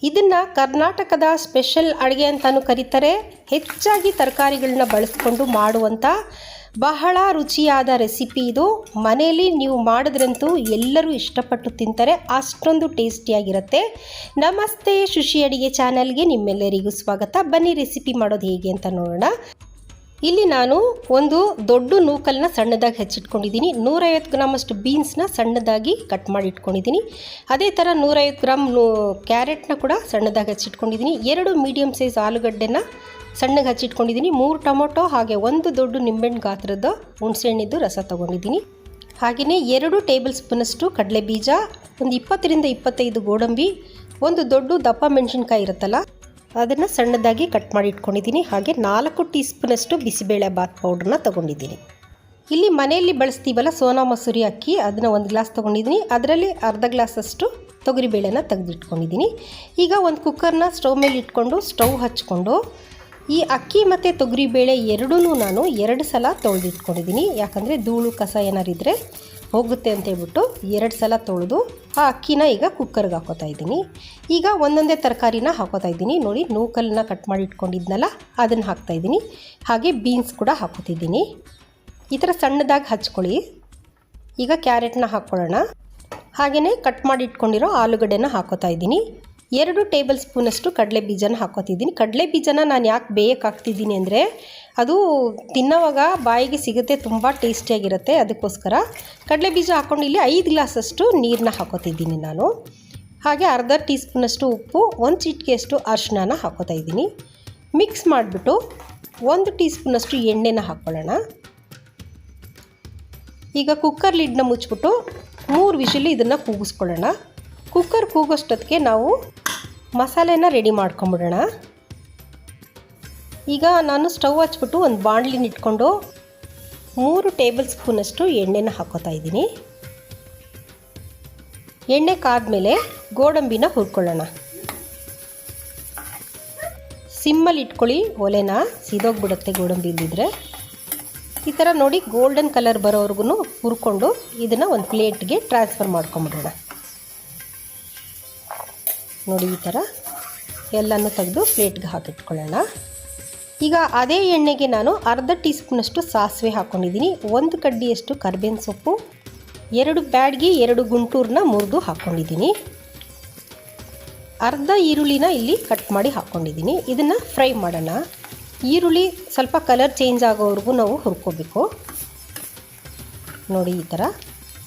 ಇದನ್ನು ಕರ್ನಾಟಕದ ಸ್ಪೆಷಲ್ ಅಡುಗೆ ಅಂತಲೂ ಕರೀತಾರೆ. ಹೆಚ್ಚಾಗಿ ತರಕಾರಿಗಳನ್ನ ಬಳಸ್ಕೊಂಡು ಮಾಡುವಂಥ ಬಹಳ ರುಚಿಯಾದ ರೆಸಿಪಿ ಇದು. ಮನೆಯಲ್ಲಿ ನೀವು ಮಾಡಿದ್ರಂತೂ ಎಲ್ಲರೂ ಇಷ್ಟಪಟ್ಟು ತಿಂತಾರೆ, ಅಷ್ಟೊಂದು ಟೇಸ್ಟಿಯಾಗಿರುತ್ತೆ. ನಮಸ್ತೆ, ಶುಶಿ ಅಡುಗೆ ಚಾನಲ್ಗೆ ನಿಮ್ಮೆಲ್ಲರಿಗೂ ಸ್ವಾಗತ. ಬನ್ನಿ ರೆಸಿಪಿ ಮಾಡೋದು ಹೇಗೆ ಅಂತ ನೋಡೋಣ. ಇಲ್ಲಿ ನಾನು ಒಂದು ದೊಡ್ಡ ನೂಕಲ್ನ ಸಣ್ಣದಾಗಿ ಹೆಚ್ಚಿಟ್ಕೊಂಡಿದ್ದೀನಿ. 150 ಗ್ರಾಮಷ್ಟು ಬೀನ್ಸ್ನ ಸಣ್ಣದಾಗಿ ಕಟ್ ಮಾಡಿ ಇಟ್ಕೊಂಡಿದ್ದೀನಿ. ಅದೇ ಥರ 150 ಗ್ರಾಮ್ ಕ್ಯಾರೆಟ್ನ ಕೂಡ ಸಣ್ಣದಾಗಿ ಹೆಚ್ಚಿಟ್ಕೊಂಡಿದ್ದೀನಿ. 2 ಮೀಡಿಯಮ್ ಸೈಜ್ ಆಲೂಗಡ್ಡೆನ ಸಣ್ಣಗೆ ಹಚ್ಚಿಟ್ಕೊಂಡಿದ್ದೀನಿ. 3 ಟೊಮೊಟೊ ಹಾಗೆ 1 ದೊಡ್ಡ ನಿಂಬೆಹಣ್ಣು ಗಾತ್ರದ ಹುಣಸೆಹಣ್ಣಿದ್ದು ರಸ ತೊಗೊಂಡಿದ್ದೀನಿ. ಹಾಗೆಯೇ 2 ಟೇಬಲ್ ಸ್ಪೂನಷ್ಟು ಕಡಲೆ ಬೀಜ, ಒಂದು 20ರಿಂದ 25 ಗೋಡಂಬಿ, ಒಂದು ದೊಡ್ಡ ದಪ್ಪ ಮೆಣಸಿನ್ಕಾಯಿ ಇರುತ್ತಲ್ಲ ಅದನ್ನು ಸಣ್ಣದಾಗಿ ಕಟ್ ಮಾಡಿ ಇಟ್ಕೊಂಡಿದ್ದೀನಿ. ಹಾಗೆ 4 ಟೀ ಸ್ಪೂನಷ್ಟು ಬಿಸಿಬೇಳೆ ಬಾತ್ ಪೌಡ್ರನ್ನ ತೊಗೊಂಡಿದ್ದೀನಿ. ಇಲ್ಲಿ ಮನೆಯಲ್ಲಿ ಬಳಸ್ತೀವಲ್ಲ ಸೋನಾ ಮಸೂರಿ ಅಕ್ಕಿ, ಅದನ್ನು 1 ಗ್ಲಾಸ್ ತೊಗೊಂಡಿದ್ದೀನಿ. ಅದರಲ್ಲಿ ಅರ್ಧ ಗ್ಲಾಸಷ್ಟು ತೊಗರಿಬೇಳೆನ ತೆಗೆದಿಟ್ಕೊಂಡಿದ್ದೀನಿ. ಈಗ ಒಂದು ಕುಕ್ಕರ್ನ ಸ್ಟವ್ ಮೇಲೆ ಇಟ್ಕೊಂಡು ಸ್ಟವ್ ಹಚ್ಕೊಂಡು ಈ ಅಕ್ಕಿ ಮತ್ತು ತೊಗರಿಬೇಳೆ ಎರಡೂ ನಾನು 2 ಸಲ ತೊಳೆದಿಟ್ಕೊಂಡಿದ್ದೀನಿ. ಯಾಕಂದರೆ ಧೂಳು ಕಸ ಏನಾರು ಇದ್ದರೆ ಹೋಗುತ್ತೆ ಅಂತ ಹೇಳ್ಬಿಟ್ಟು 2 ಸಲ ತೊಳೆದು ಆ ಅಕ್ಕಿನ ಈಗ ಕುಕ್ಕರ್ಗೆ ಹಾಕೋತಾ ಇದ್ದೀನಿ. ಈಗ ಒಂದೊಂದೇ ತರಕಾರಿನ ಹಾಕೋತಾ ಇದ್ದೀನಿ. ನೋಡಿ, ನೂಕಲ್ನ ಕಟ್ ಮಾಡಿ ಇಟ್ಕೊಂಡಿದ್ನಲ್ಲ ಅದನ್ನು ಹಾಕ್ತಾಯಿದ್ದೀನಿ. ಹಾಗೆ ಬೀನ್ಸ್ ಕೂಡ ಹಾಕೋತಿದ್ದೀನಿ. ಈ ಥರ ಸಣ್ಣದಾಗಿ ಹಚ್ಕೊಳ್ಳಿ. ಈಗ ಕ್ಯಾರೆಟ್ನ ಹಾಕ್ಕೊಳ್ಳೋಣ. ಹಾಗೆಯೇ ಕಟ್ ಮಾಡಿ ಇಟ್ಕೊಂಡಿರೋ ಆಲೂಗಡ್ಡೆನ ಹಾಕೋತಾ ಇದ್ದೀನಿ. 2 ಟೇಬಲ್ ಸ್ಪೂನಷ್ಟು ಕಡಲೆ ಬೀಜನ ಹಾಕೋತಿದ್ದೀನಿ. ಕಡಲೆ ಬೀಜನ ನಾನು ಯಾಕೆ ಬೇಯಕ್ಕೆ ಹಾಕ್ತಿದ್ದೀನಿ ಅಂದರೆ ಅದು ತಿನ್ನೋವಾಗ ಬಾಯಿಗೆ ಸಿಗುತ್ತೆ, ತುಂಬ ಟೇಸ್ಟಿಯಾಗಿರುತ್ತೆ. ಅದಕ್ಕೋಸ್ಕರ ಕಡಲೆ ಬೀಜ ಹಾಕ್ಕೊಂಡು ಇಲ್ಲಿ 5 ಗ್ಲಾಸಷ್ಟು ನೀರನ್ನ ಹಾಕೋತಿದ್ದೀನಿ ನಾನು. ಹಾಗೆ ಅರ್ಧ ಟೀ ಸ್ಪೂನಷ್ಟು ಉಪ್ಪು, 1 ಚಿಟಿಕೆಯಷ್ಟು ಅರಿಶಿನ ಹಾಕೋತಾ ಇದ್ದೀನಿ. ಮಿಕ್ಸ್ ಮಾಡಿಬಿಟ್ಟು 1 ಟೀ ಸ್ಪೂನಷ್ಟು ಎಣ್ಣೆನ ಹಾಕ್ಕೊಳ್ಳೋಣ. ಈಗ ಕುಕ್ಕರ್ ಲಿಡ್ನ ಮುಚ್ಚಿಬಿಟ್ಟು 3 ವಿಷಿಲ್ ಇದನ್ನು ಕೂಗಿಸ್ಕೊಳ್ಳೋಣ. ಕುಕ್ಕರ್ ಕೂಗೋಷ್ಟೊತ್ತಿಗೆ ನಾವು ಮಸಾಲೆನ ರೆಡಿ ಮಾಡ್ಕೊಂಬಿಡೋಣ. ಈಗ ನಾನು ಸ್ಟವ್ ಹಚ್ಬಿಟ್ಟು ಒಂದು ಬಾಣಲಿನ ಇಟ್ಕೊಂಡು 3 ಟೇಬಲ್ ಸ್ಪೂನಷ್ಟು ಎಣ್ಣೆನ ಹಾಕೋತಾ ಇದ್ದೀನಿ. ಎಣ್ಣೆ ಕಾದ್ಮೇಲೆ ಗೋಡಂಬಿನ ಹುರ್ಕೊಳ್ಳೋಣ. ಸಿಮ್ಮಲ್ಲಿ ಇಟ್ಕೊಳ್ಳಿ ಒಲೆನ, ಸಿದೋಗ್ಬಿಡುತ್ತೆ ಗೋಡಂಬಿ ಇದ್ದಿದ್ರೆ. ಈ ಥರ ನೋಡಿ ಗೋಲ್ಡನ್ ಕಲರ್ ಬರೋವರೆಗೂ ಹುರ್ಕೊಂಡು ಇದನ್ನು ಒಂದು ಪ್ಲೇಟ್ಗೆ ಟ್ರಾನ್ಸ್ಫರ್ ಮಾಡ್ಕೊಂಬಿಡೋಣ. ನೋಡಿ, ಈ ಥರ ಎಲ್ಲನೂ ತೆಗೆದು ಪ್ಲೇಟ್ಗೆ ಹಾಕಿಟ್ಕೊಳ್ಳೋಣ. ಈಗ ಅದೇ ಎಣ್ಣೆಗೆ ನಾನು ಅರ್ಧ ಟೀ ಸ್ಪೂನಷ್ಟು ಸಾಸಿವೆ ಹಾಕ್ಕೊಂಡಿದ್ದೀನಿ. 1 ಕಡ್ಡಿಯಷ್ಟು ಕರಿಬೇವಿನ ಸೊಪ್ಪು, 2 ಬ್ಯಾಡ್ಗಿ 2 ಗುಂಟೂರನ್ನ ಮುರಿದು ಹಾಕ್ಕೊಂಡಿದ್ದೀನಿ. ಅರ್ಧ ಈರುಳ್ಳಿನ ಇಲ್ಲಿ ಕಟ್ ಮಾಡಿ ಹಾಕ್ಕೊಂಡಿದ್ದೀನಿ. ಇದನ್ನು ಫ್ರೈ ಮಾಡೋಣ. ಈರುಳ್ಳಿ ಸ್ವಲ್ಪ ಕಲರ್ ಚೇಂಜ್ ಆಗೋವರೆಗೂ ನಾವು ಹುರ್ಕೋಬೇಕು. ನೋಡಿ, ಈ ಥರ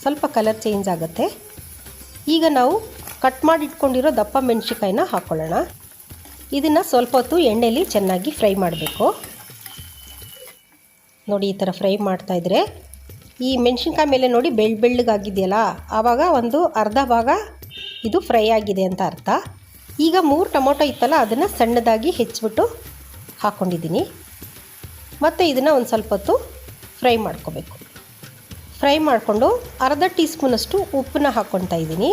ಸ್ವಲ್ಪ ಕಲರ್ ಚೇಂಜ್ ಆಗುತ್ತೆ. ಈಗ ನಾವು ಕಟ್ ಮಾಡಿ ಇಟ್ಕೊಂಡಿರೋ ದಪ್ಪ ಮೆಣಸಿನ್ಕಾಯಿನ ಹಾಕ್ಕೊಳ್ಳೋಣ. ಇದನ್ನು ಸ್ವಲ್ಪ ಹೊತ್ತು ಎಣ್ಣೆಯಲ್ಲಿ ಚೆನ್ನಾಗಿ ಫ್ರೈ ಮಾಡಬೇಕು. ನೋಡಿ, ಈ ಥರ ಫ್ರೈ ಮಾಡ್ತಾಯಿದ್ರೆ ಈ ಮೆಣಸಿನ್ಕಾಯಿ ಮೇಲೆ ನೋಡಿ ಬೆಳ್ಳಗಾಗಿದೆಯಲ್ಲ, ಆವಾಗ ಒಂದು ಅರ್ಧ ಭಾಗ ಇದು ಫ್ರೈ ಆಗಿದೆ ಅಂತ ಅರ್ಥ. ಈಗ 3 ಟೊಮೊಟೊ ಇತ್ತಲ್ಲ ಅದನ್ನು ಸಣ್ಣದಾಗಿ ಹೆಚ್ಚಿಬಿಟ್ಟು ಹಾಕ್ಕೊಂಡಿದ್ದೀನಿ. ಮತ್ತು ಇದನ್ನು ಒಂದು ಸ್ವಲ್ಪ ಹೊತ್ತು ಫ್ರೈ ಮಾಡ್ಕೋಬೇಕು. ಫ್ರೈ ಮಾಡಿಕೊಂಡು ಅರ್ಧ ಟೀ ಸ್ಪೂನಷ್ಟು ಉಪ್ಪನ್ನ ಹಾಕ್ಕೊತಾ ಇದ್ದೀನಿ.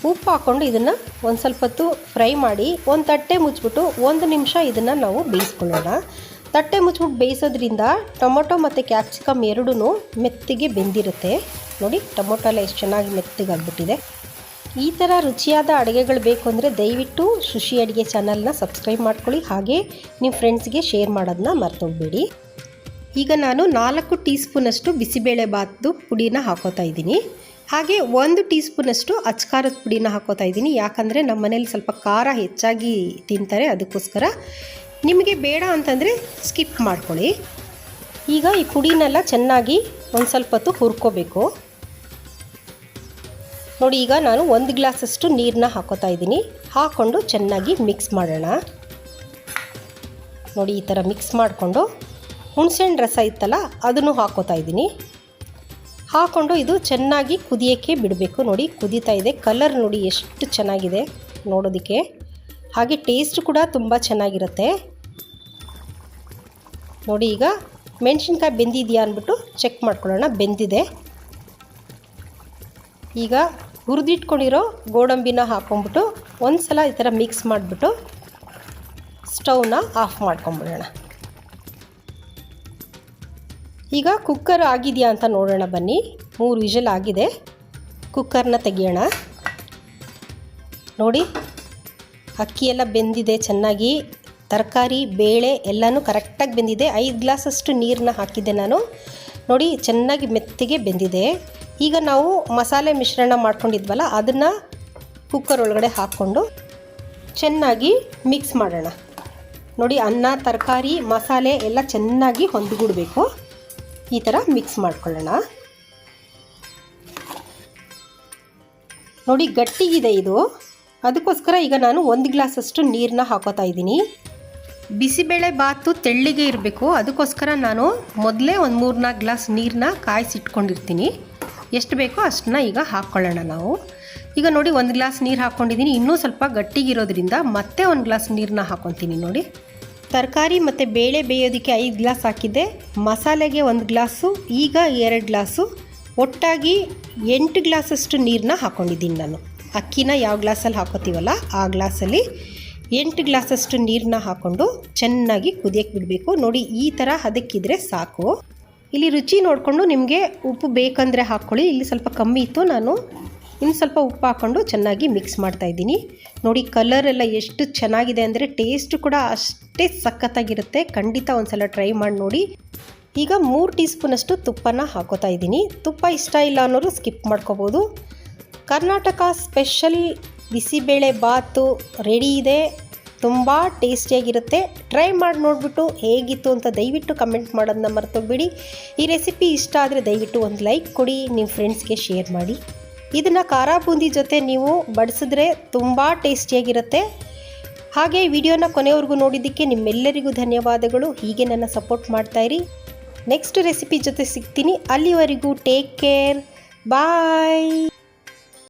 ಉಪ್ಪು ಹಾಕ್ಕೊಂಡು ಇದನ್ನು ಒಂದು ಸ್ವಲ್ಪ ಹೊತ್ತು ಫ್ರೈ ಮಾಡಿ ಒಂದು ತಟ್ಟೆ ಮುಚ್ಚಿಬಿಟ್ಟು 1 ನಿಮಿಷ ಇದನ್ನು ನಾವು ಬೇಯಿಸ್ಕೊಳ್ಳೋಣ. ತಟ್ಟೆ ಮುಚ್ಚಿಬಿಟ್ಟು ಬೇಯಿಸೋದ್ರಿಂದ ಟೊಮೊಟೊ ಮತ್ತು ಕ್ಯಾಪ್ಸಿಕಮ್ ಎರಡೂ ಮೆತ್ತಗೆ ಬೆಂದಿರುತ್ತೆ. ನೋಡಿ, ಟೊಮೊಟೊ ಎಲ್ಲ ಎಷ್ಟು ಚೆನ್ನಾಗಿ ಮೆತ್ತಗಾಗ್ಬಿಟ್ಟಿದೆ. ಈ ಥರ ರುಚಿಯಾದ ಅಡುಗೆಗಳು ಬೇಕು ಅಂದರೆ ದಯವಿಟ್ಟು ಶುಶಿ ಅಡುಗೆ ಚಾನಲ್ನ ಸಬ್ಸ್ಕ್ರೈಬ್ ಮಾಡ್ಕೊಳ್ಳಿ. ಹಾಗೆ ನಿಮ್ಮ ಫ್ರೆಂಡ್ಸ್ಗೆ ಶೇರ್ ಮಾಡೋದನ್ನ ಮರ್ತೋಗ್ಬೇಡಿ. ಈಗ ನಾನು 4 ಟೀ ಸ್ಪೂನಷ್ಟು ಬಿಸಿಬೇಳೆ ಬಾತು ಪುಡಿನ ಹಾಕೋತಾ ಇದ್ದೀನಿ. ಹಾಗೆ 1 ಟೀ ಸ್ಪೂನಷ್ಟು ಅಚ್ಕಾರದ ಪುಡಿನ ಹಾಕೋತಾ ಇದ್ದೀನಿ. ಯಾಕಂದರೆ ನಮ್ಮ ಮನೇಲಿ ಸ್ವಲ್ಪ ಖಾರ ಹೆಚ್ಚಾಗಿ ತಿಂತಾರೆ, ಅದಕ್ಕೋಸ್ಕರ. ನಿಮಗೆ ಬೇಡ ಅಂತಂದರೆ ಸ್ಕಿಪ್ ಮಾಡ್ಕೊಳ್ಳಿ. ಈಗ ಈ ಪುಡಿನೆಲ್ಲ ಚೆನ್ನಾಗಿ ಒಂದು ಸ್ವಲ್ಪ ಹೊತ್ತು ಹುರ್ಕೋಬೇಕು. ನೋಡಿ, ಈಗ ನಾನು 1 ಗ್ಲಾಸಷ್ಟು ನೀರನ್ನ ಹಾಕೋತಾ ಇದ್ದೀನಿ. ಹಾಕ್ಕೊಂಡು ಚೆನ್ನಾಗಿ ಮಿಕ್ಸ್ ಮಾಡೋಣ. ನೋಡಿ, ಈ ಥರ ಮಿಕ್ಸ್ ಮಾಡಿಕೊಂಡು ಹುಣಸೆಹಣ್ಣು ರಸ ಇತ್ತಲ್ಲ ಅದನ್ನು ಹಾಕೋತಾ ಇದ್ದೀನಿ. ಹಾಕ್ಕೊಂಡು ಇದು ಚೆನ್ನಾಗಿ ಕುದಿಯೋಕ್ಕೆ ಬಿಡಬೇಕು. ನೋಡಿ, ಕುದೀತಾ ಇದೆ. ಕಲರ್ ನೋಡಿ ಎಷ್ಟು ಚೆನ್ನಾಗಿದೆ ನೋಡೋದಕ್ಕೆ. ಹಾಗೆ ಟೇಸ್ಟ್ ಕೂಡ ತುಂಬ ಚೆನ್ನಾಗಿರುತ್ತೆ. ನೋಡಿ, ಈಗ ಮೆಣಸಿನ್ಕಾಯಿ ಬೆಂದಿದೆಯಾ ಅಂದ್ಬಿಟ್ಟು ಚೆಕ್ ಮಾಡ್ಕೊಳ್ಳೋಣ. ಬೆಂದಿದೆ. ಈಗ ಹುರಿದಿಟ್ಕೊಂಡಿರೋ ಗೋಡಂಬಿನ ಹಾಕ್ಕೊಂಬಿಟ್ಟು ಒಂದು ಸಲ ಈ ಥರ ಮಿಕ್ಸ್ ಮಾಡಿಬಿಟ್ಟು ಸ್ಟವ್ನ ಆಫ್ ಮಾಡ್ಕೊಂಬಿಡೋಣ. ಈಗ ಕುಕ್ಕರ್ ಆಗಿದೆಯಾ ಅಂತ ನೋಡೋಣ ಬನ್ನಿ. 3 ವಿಷಲ್ ಆಗಿದೆ. ಕುಕ್ಕರ್ನ ತೆಗಿಯೋಣ. ನೋಡಿ, ಅಕ್ಕಿ ಎಲ್ಲ ಬೆಂದಿದೆ ಚೆನ್ನಾಗಿ, ತರಕಾರಿ ಬೇಳೆ ಎಲ್ಲನೂ ಕರೆಕ್ಟಾಗಿ ಬೆಂದಿದೆ. 5 ಗ್ಲಾಸಷ್ಟು ನೀರನ್ನ ಹಾಕಿದ್ದೆ ನಾನು. ನೋಡಿ ಚೆನ್ನಾಗಿ ಮೆತ್ತಗೆ ಬೆಂದಿದೆ. ಈಗ ನಾವು ಮಸಾಲೆ ಮಿಶ್ರಣ ಮಾಡ್ಕೊಂಡಿದ್ವಲ್ಲ ಅದನ್ನು ಕುಕ್ಕರ್ ಒಳಗಡೆ ಹಾಕ್ಕೊಂಡು ಚೆನ್ನಾಗಿ ಮಿಕ್ಸ್ ಮಾಡೋಣ. ನೋಡಿ ಅನ್ನ ತರಕಾರಿ ಮಸಾಲೆ ಎಲ್ಲ ಚೆನ್ನಾಗಿ ಹೊಂದಿಗೂಡಬೇಕು. ಈ ಥರ ಮಿಕ್ಸ್ ಮಾಡ್ಕೊಳ್ಳೋಣ. ನೋಡಿ ಗಟ್ಟಿಗಿದೆ ಇದು, ಅದಕ್ಕೋಸ್ಕರ ಈಗ ನಾನು 1 ಗ್ಲಾಸಷ್ಟು ನೀರನ್ನ ಹಾಕೋತಾ ಇದ್ದೀನಿ. ಬಿಸಿಬೇಳೆ ಬಾತು ತೆಳ್ಳಿಗೆ ಇರಬೇಕು, ಅದಕ್ಕೋಸ್ಕರ ನಾನು ಮೊದಲೇ ಒಂದು 3-4 ಗ್ಲಾಸ್ ನೀರನ್ನ ಕಾಯಿಸಿಟ್ಕೊಂಡಿರ್ತೀನಿ. ಎಷ್ಟು ಬೇಕೋ ಅಷ್ಟನ್ನ ಈಗ ಹಾಕ್ಕೊಳ್ಳೋಣ ನಾವು. ಈಗ ನೋಡಿ 1 ಗ್ಲಾಸ್ ನೀರು ಹಾಕ್ಕೊಂಡಿದ್ದೀನಿ. ಇನ್ನೂ ಸ್ವಲ್ಪ ಗಟ್ಟಿಗಿರೋದ್ರಿಂದ ಮತ್ತೆ 1 ಗ್ಲಾಸ್ ನೀರನ್ನ ಹಾಕ್ಕೊತೀನಿ. ನೋಡಿ ತರಕಾರಿ ಮತ್ತು ಬೇಳೆ ಬೇಯೋದಕ್ಕೆ 5 ಗ್ಲಾಸ್ ಹಾಕಿದ್ದೆ, ಮಸಾಲೆಗೆ 1 ಗ್ಲಾಸು, ಈಗ 2 ಗ್ಲಾಸು, ಒಟ್ಟಾಗಿ 8 ಗ್ಲಾಸಷ್ಟು ನೀರನ್ನ ಹಾಕ್ಕೊಂಡಿದ್ದೀನಿ ನಾನು. ಅಕ್ಕಿನ ಯಾವ ಗ್ಲಾಸಲ್ಲಿ ಹಾಕೋತೀವಲ್ಲ ಆ ಗ್ಲಾಸಲ್ಲಿ 8 ಗ್ಲಾಸಷ್ಟು ನೀರನ್ನ ಹಾಕ್ಕೊಂಡು ಚೆನ್ನಾಗಿ ಕುದಿಯಕ್ಕೆ ಬಿಡಬೇಕು. ನೋಡಿ ಈ ಥರ ಹದಕ್ಕಿದ್ರೆ ಸಾಕು. ಇಲ್ಲಿ ರುಚಿ ನೋಡಿಕೊಂಡು ನಿಮಗೆ ಉಪ್ಪು ಬೇಕಂದರೆ ಹಾಕ್ಕೊಳ್ಳಿ. ಇಲ್ಲಿ ಸ್ವಲ್ಪ ಕಮ್ಮಿ ಇತ್ತು, ನಾನು ಇನ್ನು ಸ್ವಲ್ಪ ಉಪ್ಪು ಹಾಕ್ಕೊಂಡು ಚೆನ್ನಾಗಿ ಮಿಕ್ಸ್ ಮಾಡ್ತಾಯಿದ್ದೀನಿ. ನೋಡಿ ಕಲರ್ ಎಲ್ಲ ಎಷ್ಟು ಚೆನ್ನಾಗಿದೆ ಅಂದರೆ ಟೇಸ್ಟು ಕೂಡ ಅಷ್ಟೇ ಸಖತ್ತಾಗಿರುತ್ತೆ. ಖಂಡಿತ ಒಂದು ಸಲ ಟ್ರೈ ಮಾಡಿ ನೋಡಿ. ಈಗ 3 ಟೀ ಸ್ಪೂನಷ್ಟು ತುಪ್ಪನ ಹಾಕೋತಾ ಇದ್ದೀನಿ. ತುಪ್ಪ ಇಷ್ಟ ಇಲ್ಲ ಅನ್ನೋರು ಸ್ಕಿಪ್ ಮಾಡ್ಕೋಬೋದು. ಕರ್ನಾಟಕ ಸ್ಪೆಷಲ್ ಬಿಸಿಬೇಳೆ ಬಾತು ರೆಡಿ ಇದೆ. ತುಂಬ ಟೇಸ್ಟಿಯಾಗಿರುತ್ತೆ. ಟ್ರೈ ಮಾಡಿ ನೋಡಿಬಿಟ್ಟು ಹೇಗಿತ್ತು ಅಂತ ದಯವಿಟ್ಟು ಕಮೆಂಟ್ ಮಾಡೋದನ್ನ ಮರ್ತೋಗ್ಬೇಡಿ. ಈ ರೆಸಿಪಿ ಇಷ್ಟ ಆದರೆ ದಯವಿಟ್ಟು ಒಂದು ಲೈಕ್ ಕೊಡಿ, ನಿಮ್ಮ ಫ್ರೆಂಡ್ಸ್ಗೆ ಶೇರ್ ಮಾಡಿ. ಇದನ್ನು ಖಾರ ಬೂಂದಿ ಜೊತೆ ನೀವು ಬಡಿಸಿದ್ರೆ ತುಂಬ ಟೇಸ್ಟಿಯಾಗಿರುತ್ತೆ. ಹಾಗೆ ವಿಡಿಯೋನ ಕೊನೆವರೆಗೂ ನೋಡಿದ್ದಕ್ಕೆ ನಿಮ್ಮೆಲ್ಲರಿಗೂ ಧನ್ಯವಾದಗಳು. ಹೀಗೆ ನನ್ನ ಸಪೋರ್ಟ್ ಮಾಡ್ತಾಯಿರಿ. ನೆಕ್ಸ್ಟ್ ರೆಸಿಪಿ ಜೊತೆ ಸಿಗ್ತೀನಿ. ಅಲ್ಲಿವರೆಗೂ ಟೇಕ್ ಕೇರ್, ಬಾಯ್.